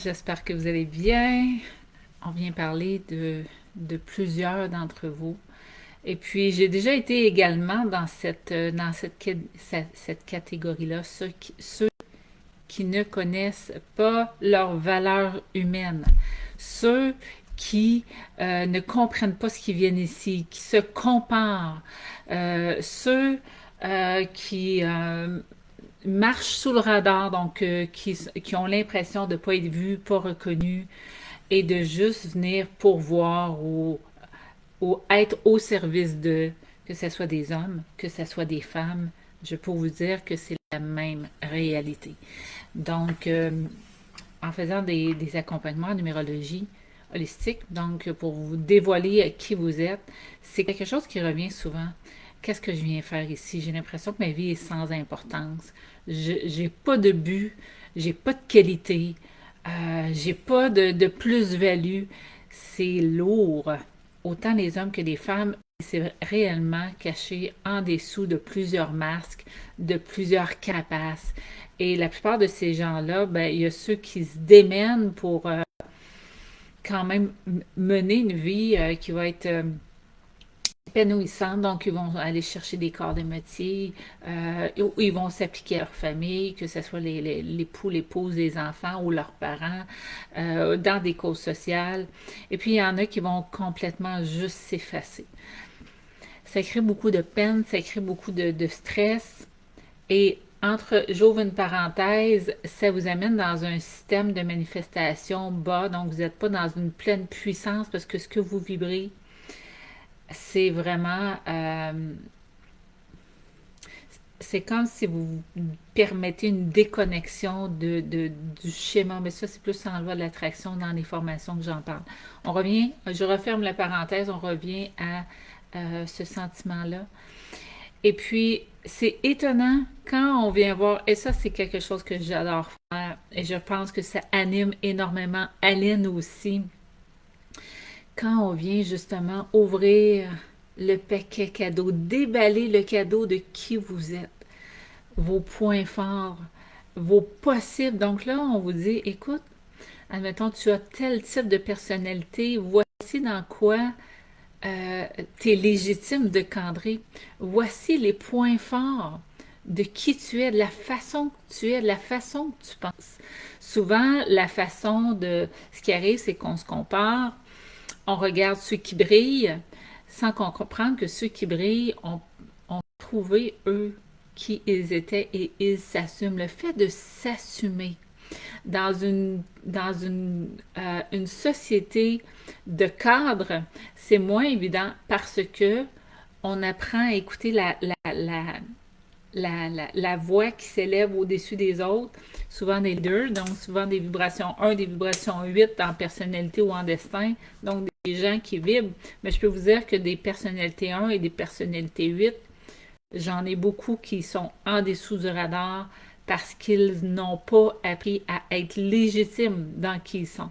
J'espère que vous allez bien. On vient parler de plusieurs d'entre vous. Et puis, j'ai déjà été également dans cette catégorie-là, ceux qui ne connaissent pas leur valeur humaine, ceux qui ne comprennent pas ce qui viennent ici, qui se comparent, ceux qui marchent sous le radar, donc qui ont l'impression de ne pas être vus, pas reconnus, et de juste venir pourvoir ou être au service de, que ce soit des hommes, que ce soit des femmes. Je peux vous dire que c'est la même réalité. Donc, en faisant des accompagnements en numérologie holistique, donc pour vous dévoiler qui vous êtes, c'est quelque chose qui revient souvent. Qu'est-ce que je viens faire ici? J'ai l'impression que ma vie est sans importance. J'ai pas de but, j'ai pas de qualité, j'ai pas de plus-value. C'est lourd. Autant les hommes que les femmes, c'est réellement caché en dessous de plusieurs masques, de plusieurs carapaces. Et la plupart de ces gens-là, ben, il y a ceux qui se démènent pour quand même mener une vie qui va être épanouissante. Donc, ils vont aller chercher des corps de métier, ils vont s'appliquer à leur famille, que ce soit l'époux, l'épouse, les enfants ou leurs parents, dans des causes sociales. Et puis, il y en a qui vont complètement juste s'effacer. Ça crée beaucoup de peine, ça crée beaucoup de stress. Et j'ouvre une parenthèse, ça vous amène dans un système de manifestation bas, donc vous n'êtes pas dans une pleine puissance parce que ce que vous vibrez, c'est vraiment, c'est comme si vous permettez une déconnexion du schéma, mais ça c'est plus en loi de l'attraction dans les formations que j'en parle. On revient, je referme la parenthèse, on revient à ce sentiment-là. Et puis, c'est étonnant quand on vient voir, et ça, c'est quelque chose que j'adore faire, et je pense que ça anime énormément Aline aussi, quand on vient justement ouvrir le paquet cadeau, déballer le cadeau de qui vous êtes, vos points forts, vos possibles. Donc là, on vous dit, écoute, admettons, tu as tel type de personnalité, voici dans quoi tu es légitime de cadrer. Voici les points forts de qui tu es, de la façon que tu es, de la façon que tu penses. Souvent, la façon de... Ce qui arrive, c'est qu'on se compare, on regarde ceux qui brillent, sans qu'on comprenne que ceux qui brillent ont trouvé, eux, qui ils étaient et ils s'assument. Le fait de s'assumer dans une société de cadre, c'est moins évident parce que on apprend à écouter la voix qui s'élève au-dessus des autres, souvent des deux, donc souvent des vibrations 1, des vibrations 8 en personnalité ou en destin, donc des gens qui vibrent. Mais je peux vous dire que des personnalités 1 et des personnalités 8, j'en ai beaucoup qui sont en dessous du radar parce qu'ils n'ont pas appris à être légitimes dans qui ils sont.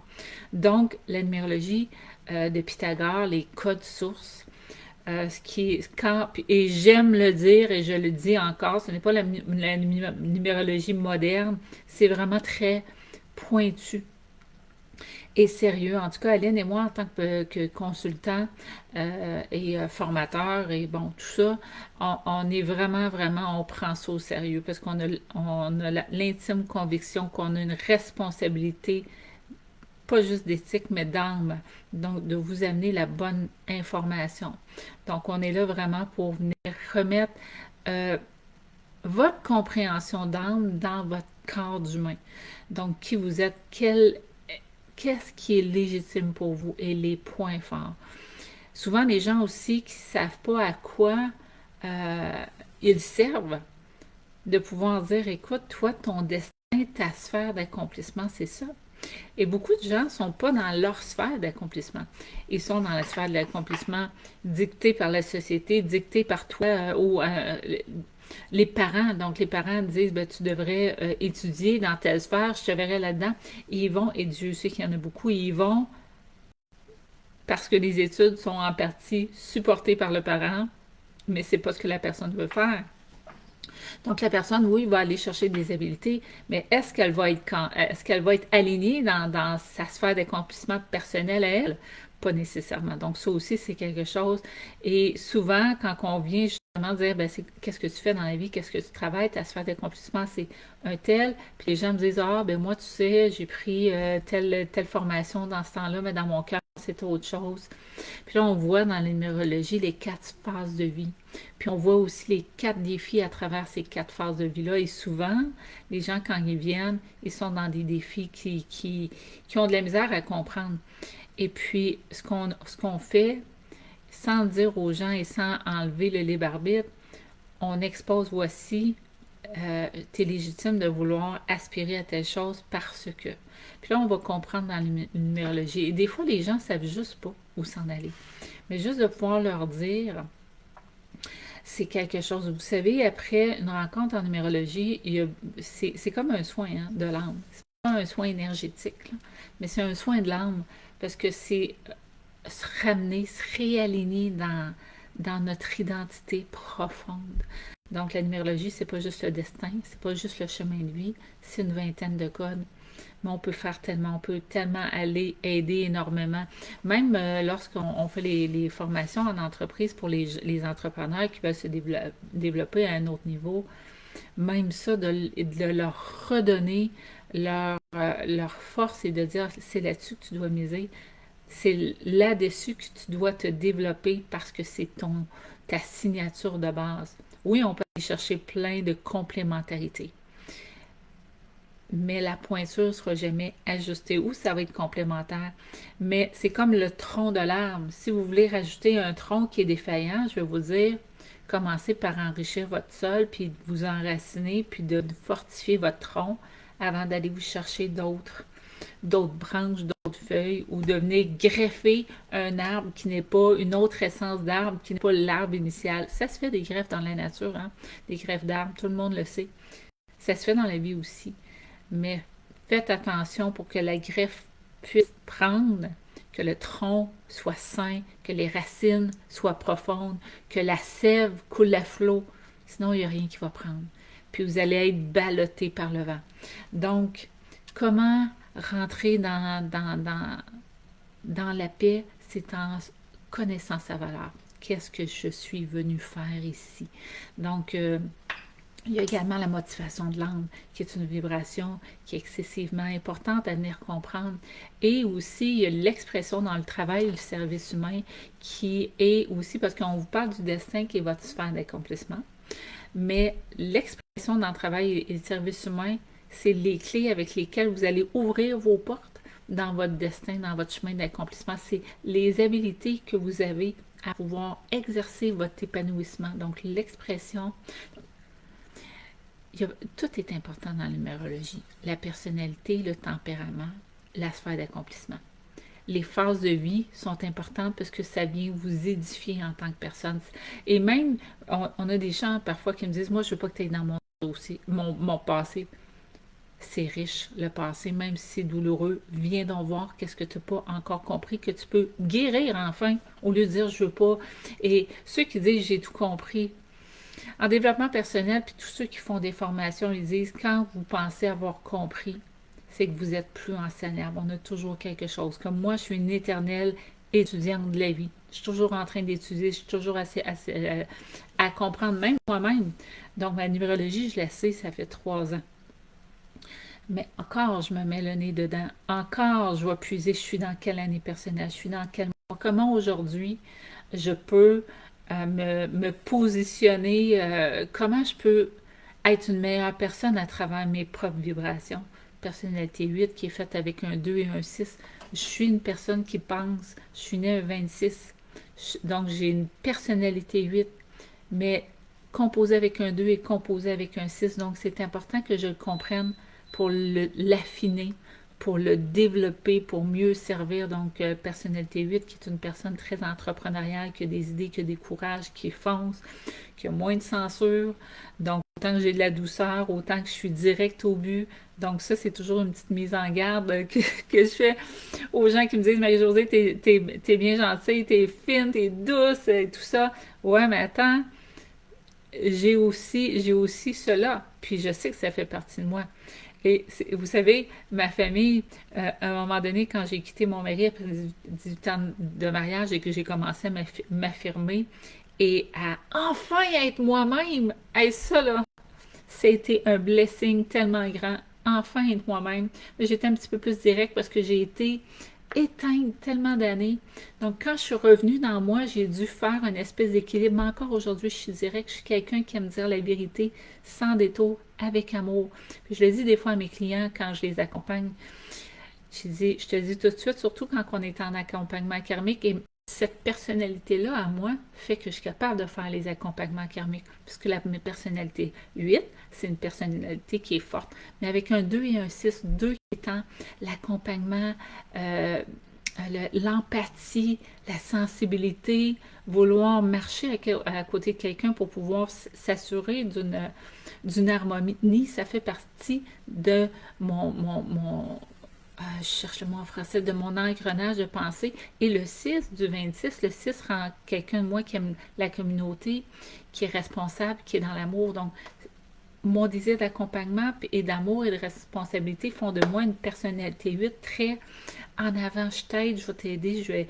Donc, la numérologie de Pythagore, les codes sources, et j'aime le dire et je le dis encore, ce n'est pas la numérologie moderne, c'est vraiment très pointu et sérieux. En tout cas, Aline et moi, en tant que consultant et formateur et bon, tout ça, on est vraiment, on prend ça au sérieux parce qu'on a l'intime conviction qu'on a une responsabilité, pas juste d'éthique, mais d'âme, donc de vous amener la bonne information. Donc, on est là vraiment pour venir remettre euh, votre compréhension d'âme dans votre corps d'humain. Donc, qui vous êtes, qu'est-ce qui est légitime pour vous et les points forts. Souvent, les gens aussi qui ne savent pas à quoi ils servent, de pouvoir dire, écoute, toi, ton destin, ta sphère d'accomplissement, c'est ça. Et beaucoup de gens ne sont pas dans leur sphère d'accomplissement. Ils sont dans la sphère de l'accomplissement dictée par la société, dictée par toi ou les parents. Donc, les parents disent, ben, tu devrais étudier dans telle sphère, je te verrai là-dedans. Et ils vont, et Dieu sait qu'il y en a beaucoup, et ils vont parce que les études sont en partie supportées par le parent, mais c'est pas ce que la personne veut faire. Donc, la personne, oui, va aller chercher des habiletés, mais est-ce qu'elle va être alignée dans sa sphère d'accomplissement personnel à elle? Pas nécessairement. Donc, ça aussi, c'est quelque chose. Et souvent, quand on vient justement dire, ben, qu'est-ce que tu fais dans la vie, qu'est-ce que tu travailles, ta sphère d'accomplissement, c'est un tel. Puis les gens me disent, ah, ben, moi, tu sais, j'ai pris telle formation dans ce temps-là, mais dans mon cœur, c'est autre chose. Puis là, on voit dans la numérologie les 4 phases de vie. Puis on voit aussi les 4 défis à travers ces 4 phases de vie-là. Et souvent, les gens, quand ils viennent, ils sont dans des défis qui ont de la misère à comprendre. Et puis, ce qu'on fait, sans dire aux gens et sans enlever le libre arbitre, on expose, voici, t'es légitime de vouloir aspirer à telle chose parce que. Puis là, on va comprendre dans la numérologie. Et des fois, les gens ne savent juste pas où s'en aller. Mais juste de pouvoir leur dire, c'est quelque chose. Vous savez, après une rencontre en numérologie, c'est comme un soin de l'âme. C'est pas un soin énergétique, là, mais c'est un soin de l'âme parce que c'est se ramener, se réaligner dans notre identité profonde. Donc, la numérologie, c'est pas juste le destin, c'est pas juste le chemin de vie, c'est une vingtaine de codes. Mais on peut faire tellement, on peut tellement aller aider énormément. Même lorsqu'on fait les formations en entreprise pour les entrepreneurs qui veulent se développer à un autre niveau, même ça, de leur redonner leur force et de dire c'est là-dessus que tu dois miser, c'est là-dessus que tu dois te développer parce que c'est ta signature de base. Oui, on peut aller chercher plein de complémentarités, mais la pointure ne sera jamais ajustée ou ça va être complémentaire. Mais c'est comme le tronc de l'arbre. Si vous voulez rajouter un tronc qui est défaillant, je vais vous dire, commencez par enrichir votre sol, puis de vous enraciner, puis de fortifier votre tronc avant d'aller vous chercher d'autres branches, d'autres feuilles, ou de venir greffer un arbre qui n'est pas une autre essence d'arbre, qui n'est pas l'arbre initial. Ça se fait des greffes dans la nature, hein? Des greffes d'arbres, tout le monde le sait. Ça se fait dans la vie aussi. Mais faites attention pour que la greffe puisse prendre, que le tronc soit sain, que les racines soient profondes, que la sève coule à flot. Sinon, il n'y a rien qui va prendre. Puis vous allez être ballotté par le vent. Donc, comment rentrer dans la paix? C'est en connaissant sa valeur. Qu'est-ce que je suis venu faire ici? Donc, il y a également la motivation de l'âme, qui est une vibration qui est excessivement importante à venir comprendre. Et aussi, il y a l'expression dans le travail, le service humain, qui est aussi, parce qu'on vous parle du destin qui est votre sphère d'accomplissement, mais l'expression dans le travail et le service humain, c'est les clés avec lesquelles vous allez ouvrir vos portes dans votre destin, dans votre chemin d'accomplissement. C'est les habilités que vous avez à pouvoir exercer votre épanouissement. Donc, l'expression, tout est important dans la numérologie. La personnalité, le tempérament, la sphère d'accomplissement. Les phases de vie sont importantes parce que ça vient vous édifier en tant que personne. Et même, on a des gens parfois qui me disent, moi, je veux pas que tu ailles dans mon dossier, mon passé. C'est riche, le passé, même si c'est douloureux. Viens donc voir qu'est-ce que tu n'as pas encore compris, que tu peux guérir enfin, au lieu de dire, je veux pas. Et ceux qui disent, j'ai tout compris, en développement personnel, puis tous ceux qui font des formations, ils disent, quand vous pensez avoir compris, c'est que vous n'êtes plus enseignable. On a toujours quelque chose. Comme moi, je suis une éternelle étudiante de la vie. Je suis toujours en train d'étudier, je suis toujours à comprendre, même moi-même. Donc, ma numérologie, je la sais, ça fait 3 ans. Mais encore, je me mets le nez dedans. Encore, je vais puiser, je suis dans quelle année personnelle, je suis dans quel mois. Comment aujourd'hui, je peux me positionner, comment je peux être une meilleure personne à travers mes propres vibrations. Personnalité 8 qui est faite avec un 2 et un 6. Je suis une personne qui pense, je suis née un 26. Donc j'ai une personnalité 8, mais composée avec un 2 et composée avec un 6. Donc c'est important que je le comprenne pour l'affiner, pour le développer, pour mieux servir. Donc, personnalité 8, qui est une personne très entrepreneuriale, qui a des idées, qui a des courages, qui fonce, qui a moins de censure. Donc, autant que j'ai de la douceur, autant que je suis directe au but. Donc, ça, c'est toujours une petite mise en garde que je fais aux gens qui me disent, Marie-Josée, t'es bien gentille, t'es fine, t'es douce, et tout ça. Ouais, mais attends, j'ai aussi cela, puis je sais que ça fait partie de moi. Et vous savez, ma famille, à un moment donné, quand j'ai quitté mon mari après 18 ans de mariage et que j'ai commencé à m'affirmer et à enfin être moi-même, hey, ça là, c'était un blessing tellement grand. Enfin être moi-même. Mais j'étais un petit peu plus direct parce que j'ai été éteinte tellement d'années. Donc, quand je suis revenue dans moi, j'ai dû faire une espèce d'équilibre. Mais encore aujourd'hui, je suis directe. Je suis quelqu'un qui aime dire la vérité sans détour, avec amour. Puis je le dis des fois à mes clients quand je les accompagne. Je te dis tout de suite, surtout quand on est en accompagnement karmique, et cette personnalité-là, à moi, fait que je suis capable de faire les accompagnements karmiques. Puisque ma personnalité 8, c'est une personnalité qui est forte. Mais avec un 2 et un 6, 2 étant l'accompagnement, euh, l'empathie, la sensibilité, vouloir marcher à côté de quelqu'un pour pouvoir s'assurer d'une harmonie, ça fait partie de je cherche le mot en français, de mon engrenage de pensée. Et le 6 du 26, le 6 rend quelqu'un de moi qui aime la communauté, qui est responsable, qui est dans l'amour. Donc, mon désir d'accompagnement et d'amour et de responsabilité font de moi une personnalité 8 très en avant. Je t'aide, je vais t'aider,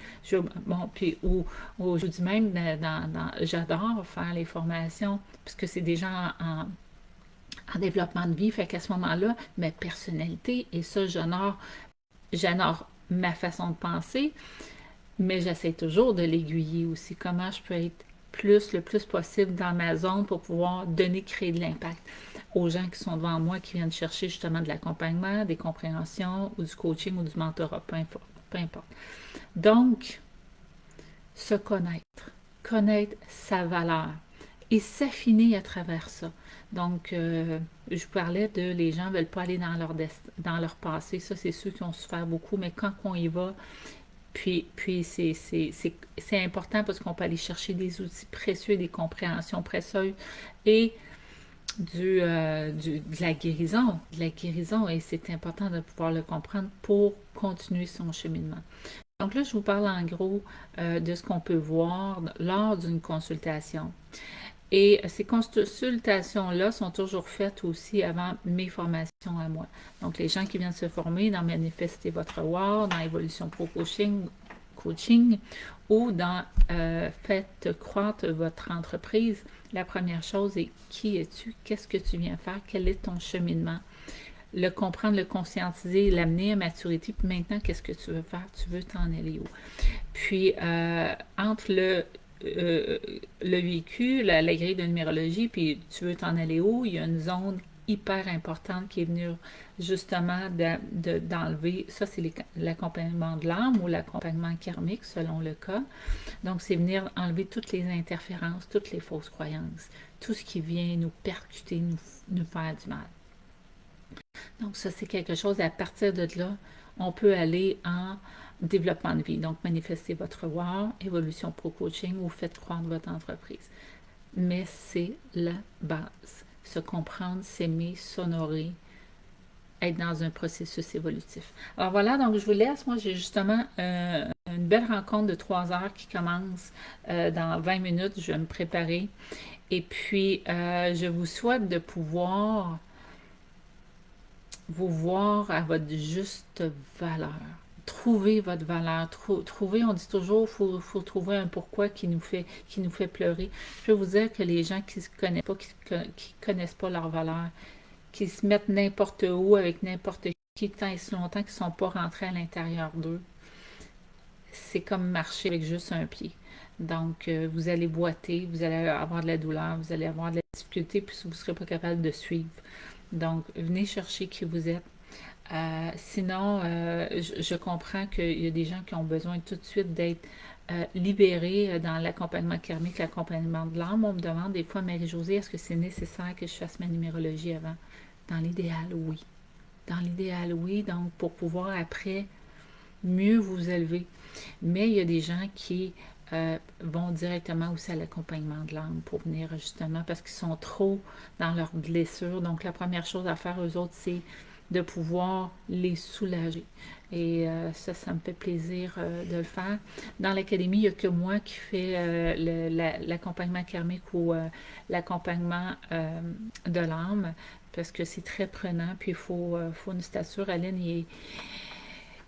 bon, puis, ou je dis même, j'adore faire les formations, puisque c'est des gens en développement de vie, fait qu'à ce moment-là, ma personnalité, et ça, j'honore ma façon de penser, mais j'essaie toujours de l'aiguiller aussi. Comment je peux être le plus possible dans ma zone pour pouvoir créer de l'impact aux gens qui sont devant moi, qui viennent chercher justement de l'accompagnement, des compréhensions ou du coaching ou du mentorat, peu importe. Peu importe. Donc, se connaître sa valeur et s'affiner à travers ça. Donc, je parlais de les gens ne veulent pas aller dans leur passé. Ça, c'est ceux qui ont souffert beaucoup, mais quand on y va, puis c'est important parce qu'on peut aller chercher des outils précieux, des compréhensions précieuses et de la guérison. De la guérison, et c'est important de pouvoir le comprendre pour continuer son cheminement. Donc là, je vous parle en gros de ce qu'on peut voir lors d'une consultation. Et ces consultations-là sont toujours faites aussi avant mes formations à moi. Donc, les gens qui viennent se former dans Manifester votre War, dans Évolution Pro Coaching ou dans Faites croître votre entreprise, la première chose est qui es-tu? Qu'est-ce que tu viens faire? Quel est ton cheminement? Le comprendre, le conscientiser, l'amener à maturité. Puis maintenant, qu'est-ce que tu veux faire? Tu veux t'en aller où? Puis, entre le vécu, la grille de numérologie, puis tu veux t'en aller où, il y a une zone hyper importante qui est venue justement d'enlever, ça c'est l'accompagnement de l'âme ou l'accompagnement karmique selon le cas. Donc c'est venir enlever toutes les interférences, toutes les fausses croyances, tout ce qui vient nous percuter, nous faire du mal. Donc ça c'est quelque chose, à partir de là, on peut aller en développement de vie. Donc, manifestez votre war, évolution pro coaching ou faites croître votre entreprise. Mais c'est la base. Se comprendre, s'aimer, s'honorer, être dans un processus évolutif. Alors voilà, donc je vous laisse. Moi, j'ai justement une belle rencontre de 3 heures qui commence dans 20 minutes. Je vais me préparer. Et puis, je vous souhaite de pouvoir vous voir à votre juste valeur. Trouver votre valeur. Trouver, on dit toujours, faut trouver un pourquoi qui nous fait pleurer. Je peux vous dire que les gens qui ne se connaissent pas, qui connaissent pas leur valeur, qui se mettent n'importe où avec n'importe qui tant et si longtemps qu'ils ne sont pas rentrés à l'intérieur d'eux, c'est comme marcher avec juste un pied. Donc, vous allez boiter, vous allez avoir de la douleur, vous allez avoir de la difficulté, puis vous ne serez pas capable de suivre. Donc, venez chercher qui vous êtes. Sinon, je comprends qu'il y a des gens qui ont besoin tout de suite d'être libérés dans l'accompagnement karmique, l'accompagnement de l'âme. On me demande des fois, Marie-Josée, est-ce que c'est nécessaire que je fasse ma numérologie avant? Dans l'idéal, oui. Dans l'idéal, oui. Donc, pour pouvoir après mieux vous élever. Mais il y a des gens qui vont directement aussi à l'accompagnement de l'âme pour venir justement parce qu'ils sont trop dans leurs blessures. Donc, la première chose à faire, eux autres, c'est de pouvoir les soulager. Et ça me fait plaisir de le faire. Dans l'académie, il n'y a que moi qui fais l'accompagnement karmique ou l'accompagnement de l'âme, parce que c'est très prenant, puis faut une stature. Aline,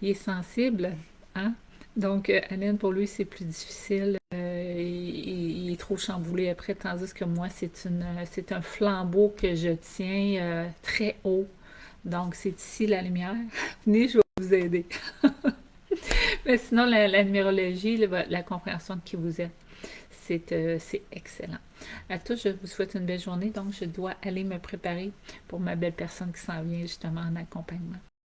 il est sensible, hein? Donc, Aline, pour lui, c'est plus difficile. Il est trop chamboulé après, tandis que moi, c'est un flambeau que je tiens très haut. Donc, c'est ici la lumière. Venez, je vais vous aider. Mais sinon, la numérologie, la compréhension de qui vous êtes, c'est excellent. À tous, je vous souhaite une belle journée. Donc, je dois aller me préparer pour ma belle personne qui s'en vient justement en accompagnement.